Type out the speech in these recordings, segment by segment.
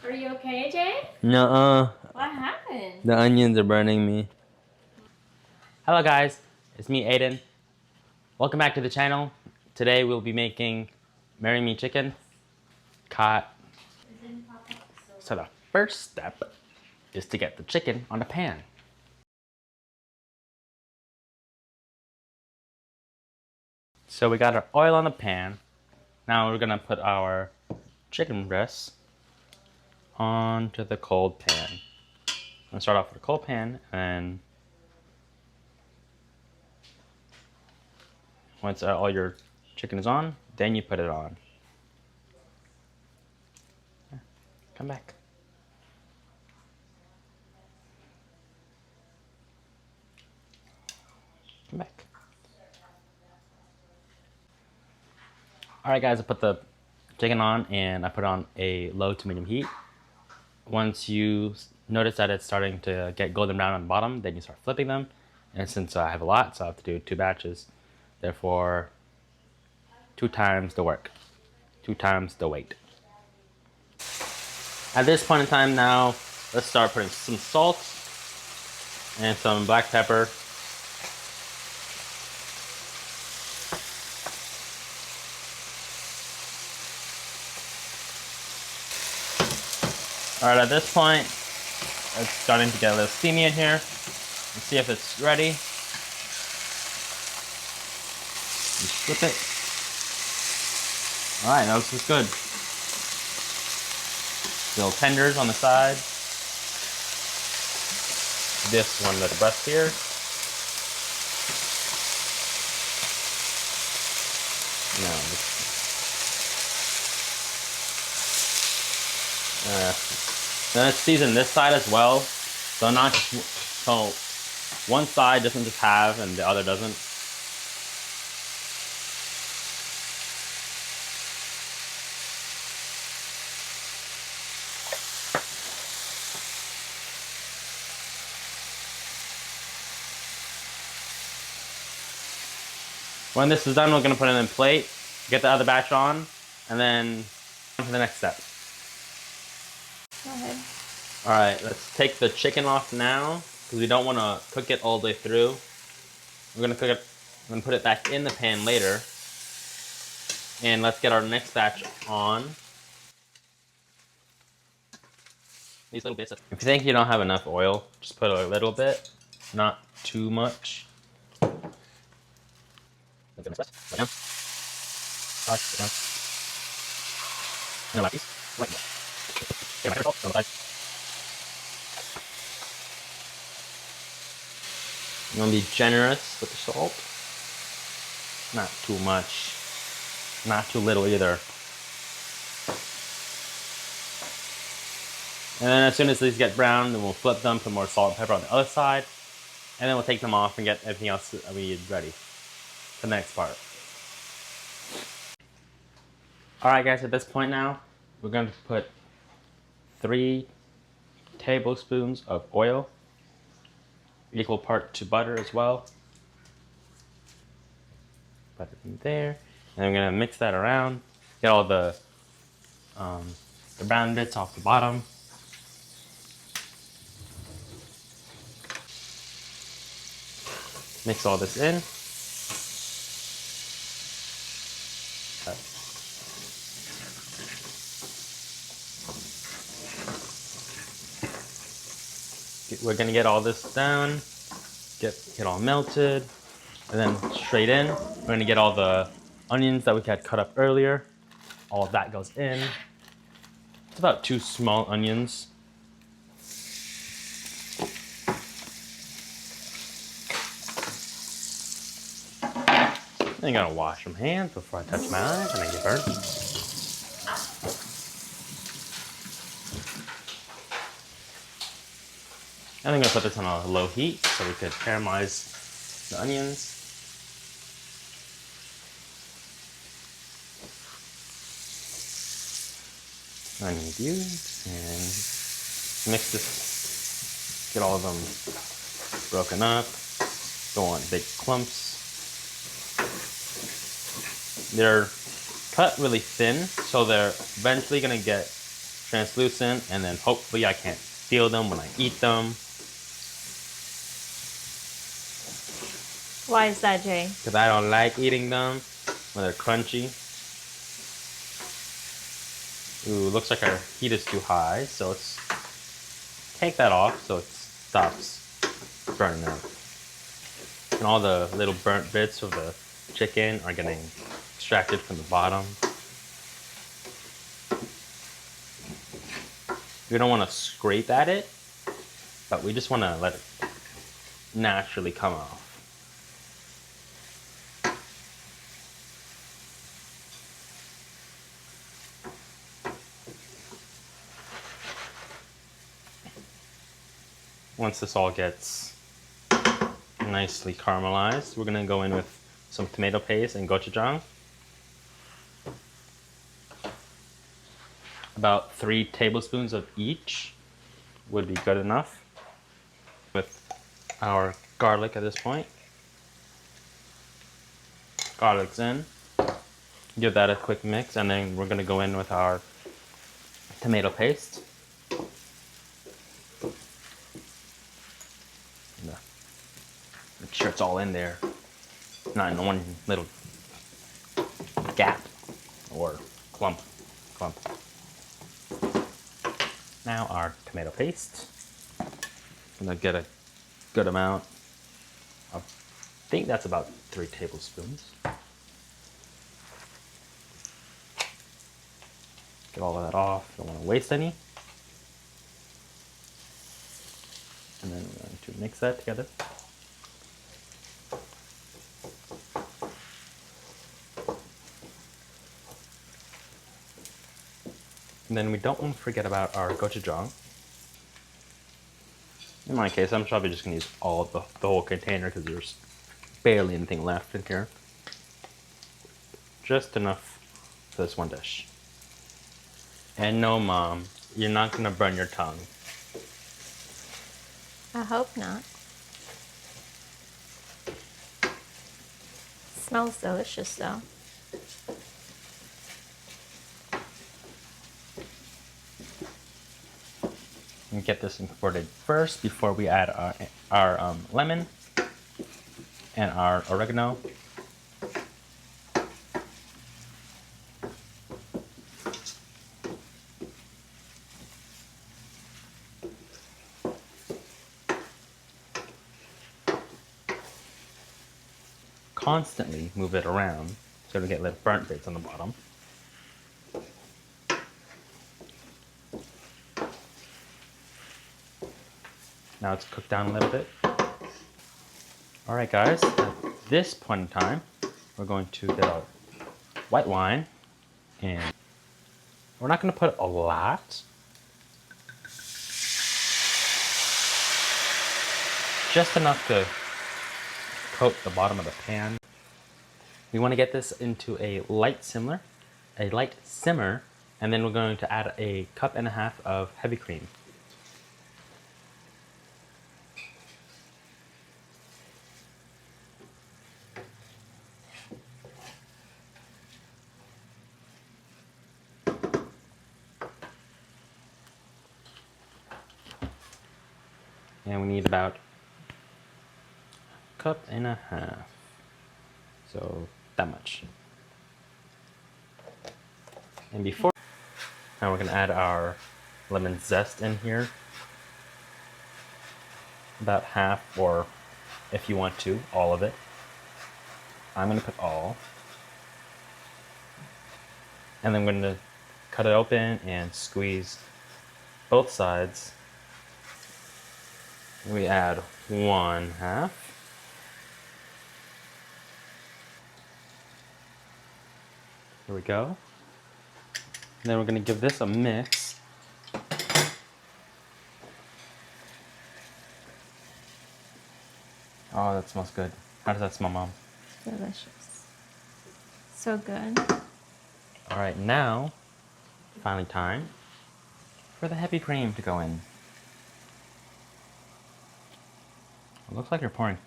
Are you okay, Jay? Nuh-uh. What happened? The onions are burning me. Hello guys, it's me Aiden. Welcome back to the channel. Today we'll be making Marry Me chicken. So the first step is to get the chicken on the pan. So we got our oil on the pan. Now we're gonna put our chicken breasts onto the cold pan. I'm gonna start off with a cold pan, and once all your chicken is on, then you put it on. Come back. Come back. Alright guys, I put the chicken on and I put it on a low to medium heat. Once you notice that it's starting to get golden brown on the bottom, then you start flipping them. And since I have a lot, so I have to do 2 batches, therefore 2 times the work, 2 times the weight. At this point in time now, let's start putting some salt and some black pepper. Alright, at this point, it's starting to get a little steamy in here. Let's see if it's ready. Just flip it. Alright, that looks good. Little tenders on the side. This one with the breast here. Then it's seasoned this side as well, so one side doesn't just have and the other doesn't. When this is done, we're going to put it in a plate, get the other batch on, and then on to the next step. Go ahead. Alright, let's take the chicken off now, because we don't want to cook it all the way through. We're going to cook it, I'm going to put it back in the pan later. And let's get our next batch on. These little bits. If you think you don't have enough oil, just put a little bit, not too much. You want to be generous with the salt. Not too much. Not too little either. And then as soon as these get brown, then we'll flip them, put more salt and pepper on the other side. And then we'll take them off and get everything else we ready for the next part. Alright guys, at this point now, we're going to put 3 tablespoons of oil, equal part to butter as well. Put it in there, and I'm going to mix that around, get all the brown bits off the bottom. Mix all this in. We're gonna get all this down, get all melted, and then straight in. We're gonna get all the onions that we had cut up earlier. All of that goes in. It's about 2 small onions. I'm gonna wash my hands before I touch my eyes and I get burnt. And I'm gonna put this on a low heat so we could caramelize the onions. Onion cubes, and mix this, get all of them broken up, don't want big clumps. They're cut really thin, so they're eventually gonna get translucent, and then hopefully I can't feel them when I eat them. Why is that, Jay? Because I don't like eating them when they're crunchy. Ooh, looks like our heat is too high, so let's take that off so it stops burning up. And all the little burnt bits of the chicken are getting extracted from the bottom. We don't want to scrape at it, but we just want to let it naturally come off. Once this all gets nicely caramelized, we're gonna go in with some tomato paste and gochujang. About 3 tablespoons of each would be good enough. With our garlic at this point. Garlic's in. Give that a quick mix, and then we're gonna go in with our tomato paste. Make sure it's all in there, not in one little gap or clump. Now our tomato paste. I'm gonna get a good amount. I think that's about 3 tablespoons. Get all of that off. Don't want to waste any. And then we're going to mix that together. And then we don't want to forget about our gochujang. In my case, I'm probably just going to use all of the whole container because there's barely anything left in here. Just enough for this one dish. And no, Mom, you're not going to burn your tongue. I hope not. Smells delicious though. And get this incorporated first before we add our lemon and our oregano. Constantly move it around so we get little burnt bits on the bottom. Now it's cooked down a little bit. Alright guys, at this point in time, we're going to get our white wine, and we're not going to put a lot. Just enough to coat the bottom of the pan. We want to get this into a light simmer, and then we're going to add a 1.5 cups of heavy cream. And we need about 1.5 cups. So that much. And before, now we're gonna add our lemon zest in here. About half, or if you want to, all of it. I'm gonna put all. And then I'm gonna cut it open and squeeze both sides. We add 1/2. Here we go. And then we're gonna give this a mix. Oh, that smells good. How does that smell, Mom? Delicious. So good. All right, now, finally time for the heavy cream to go in. It looks like you're pouring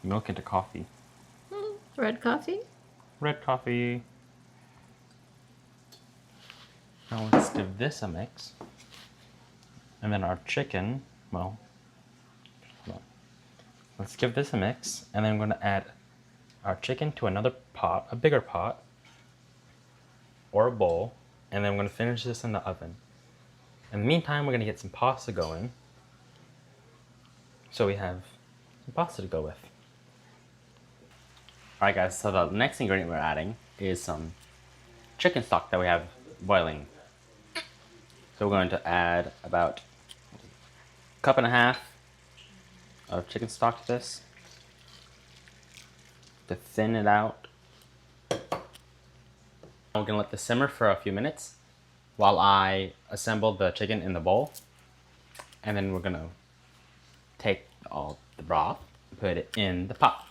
milk into coffee. Red coffee? Red coffee. Now let's give this a mix. And then our chicken, well, let's give this a mix. And then I'm gonna add our chicken to another pot, a bigger pot, or a bowl. And then I'm gonna finish this in the oven. In the meantime, we're gonna get some pasta going. So we have some pasta to go with. All right, guys, so the next ingredient we're adding is some chicken stock that we have boiling. So we're going to add about a cup and a half of chicken stock to this to thin it out. We're gonna let this simmer for a few minutes while I assemble the chicken in the bowl. And then we're gonna take all the broth, put it in the pot.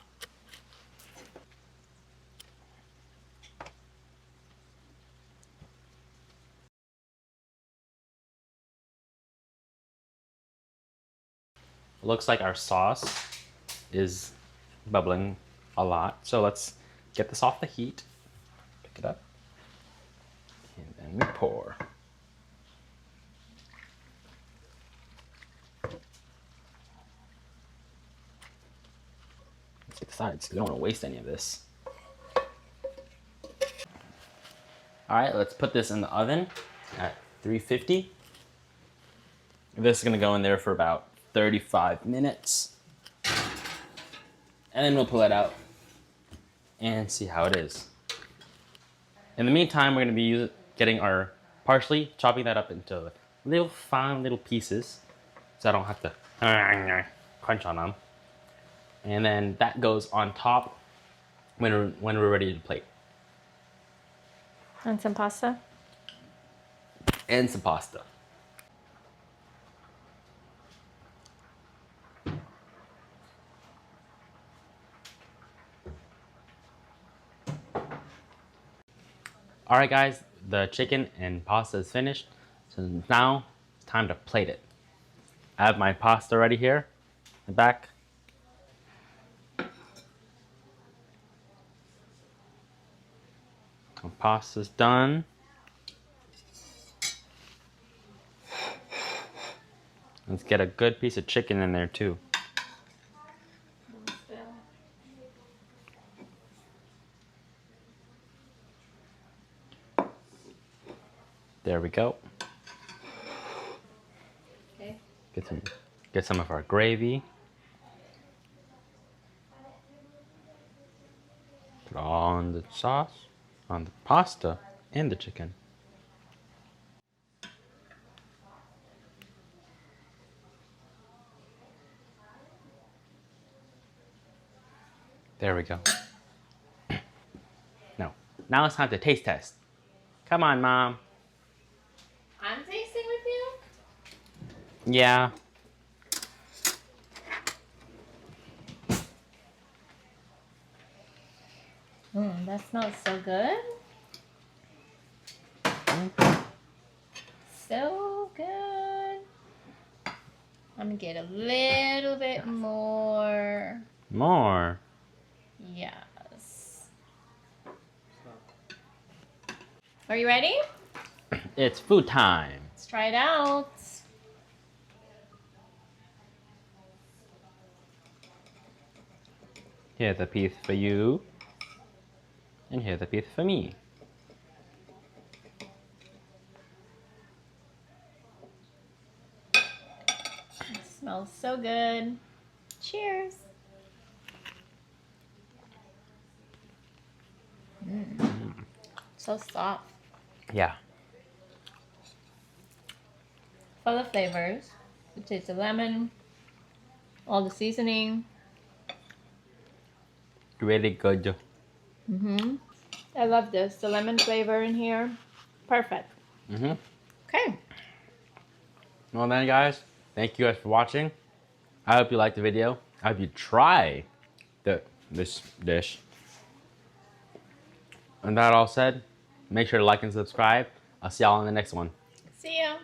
Looks like our sauce is bubbling a lot. So let's get this off the heat. Pick it up. And then we pour. Let's get the sides. We don't want to waste any of this. All right, let's put this in the oven at 350. This is gonna go in there for about 35 minutes. And then we'll pull it out and see how it is. In the meantime, we're gonna be getting our parsley, chopping that up into little fine little pieces so I don't have to crunch on them. And then that goes on top when we're ready to plate. And some pasta. And some pasta. All right, guys, the chicken and pasta is finished. So now it's time to plate it. I have my pasta ready here in the back. My pasta's done. Let's get a good piece of chicken in there too. There we go. Okay. Get some of our gravy. Put it all on the sauce, on the pasta, and the chicken. There we go. Now it's time to taste test. Come on, Mom. I'm tasting with you? Yeah. That smells so good. So good. I'm gonna get a little bit more. More. Yes. Are you ready? It's food time. Let's try it out. Here's a piece for you. And here's a piece for me. It smells so good. Cheers. So soft. Yeah. Full of flavors. You taste the lemon, all the seasoning. Really good. I love this. The lemon flavor in here. Perfect. Okay. Well then, guys, thank you guys for watching. I hope you liked the video. I hope you try this dish. And that all said, make sure to like and subscribe. I'll see y'all in the next one. See ya.